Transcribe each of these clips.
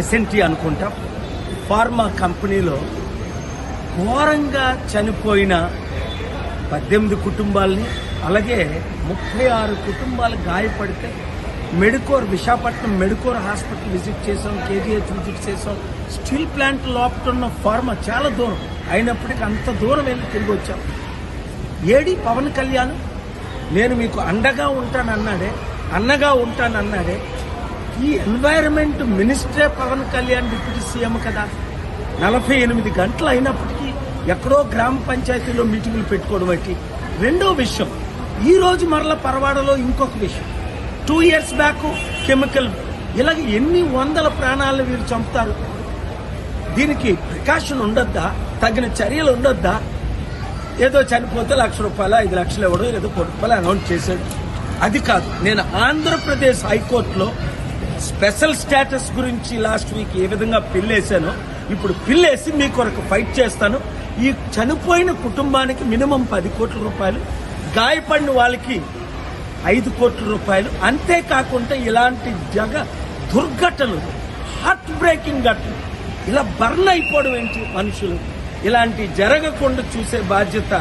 SNT అనుకుంటా pharma కంపెనీలో ఘోరంగా చనిపోయిన 18 కుటుంబాలని, అలాగే 36 కుటుంబాలు గాయపడితే విశాఖపట్నం మెడికోర్ హాస్పిటల్ విజిట్ చేసాం, కేజీహెచ్ విజిట్ చేసాం. స్టీల్ ప్లాంట్ లోపల ఉన్న ఫార్మా చాలా దూరం అయినప్పటికీ అంత దూరం వెళ్ళి తిరిగి వచ్చాం. ఏడి పవన్ కళ్యాణ్ నేను మీకు అన్నగా ఉంటానన్నాడే. ఈ ఎన్వైరన్మెంట్ మినిస్టరే పవన్ కళ్యాణ్ డిప్యూటీ సీఎం కదా. 48 గంటలు అయినప్పటికీ ఎక్కడో గ్రామ పంచాయతీలో మీటింగులు పెట్టుకోవడం బట్టి. రెండో విషయం, ఈ రోజు మరల పరవాడలో ఇంకొక విషయం, 2 years బ్యాక్ కెమికల్, ఇలాగ ఎన్ని వందల ప్రాణాలను వీరు చంపుతారు. దీనికి ప్రికాషన్ ఉండొద్దా? తగిన చర్యలు ఉండొద్దా? ఏదో చనిపోతే ₹1,00,000 5 లక్షలు ఇవ్వడం, ఏదో ₹1,00,000 అనౌన్స్ చేశాడు. అది కాదు. నేను ఆంధ్రప్రదేశ్ హైకోర్టులో స్పెషల్ స్టేటస్ గురించి లాస్ట్ వీక్ ఏ విధంగా పిల్లేశానో ఇప్పుడు పిల్లేసి మీ కొరకు ఫైట్ చేస్తాను. ఈ చనిపోయిన కుటుంబానికి మినిమం ₹10 కోట్ల, గాయపడిన వాళ్ళకి ₹5 కోట్ల. అంతేకాకుండా ఇలాంటి దుర్ఘటనలు, హార్ట్ బ్రేకింగ్ ఘటనలు, ఇలా బర్న్ అయిపోవడం ఏంటి మనుషులు, ఇలాంటి జరగకుండా చూసే బాధ్యత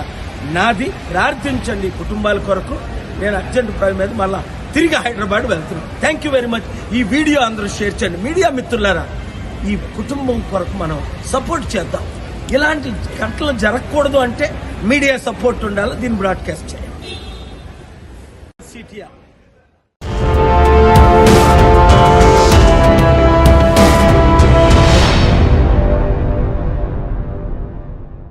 నాది. ప్రార్థించండి కుటుంబాల కొరకు. నేను అర్జెంట్ పని మీద మళ్ళా తిరిగి హైదరాబాద్ వెళ్తున్నాను. Thank you very much. ఈ వీడియో అందరూ షేర్ చేయండి. మీడియా మిత్రులారా, ఈ కుటుంబం కొరకు మనం సపోర్ట్ చేద్దాం. ఇలాంటి ఘటనలు జరగకూడదు అంటే మీడియా సపోర్ట్ ఉండాలి. దీన్ని బ్రాడ్కాస్ట్ చేయాలి.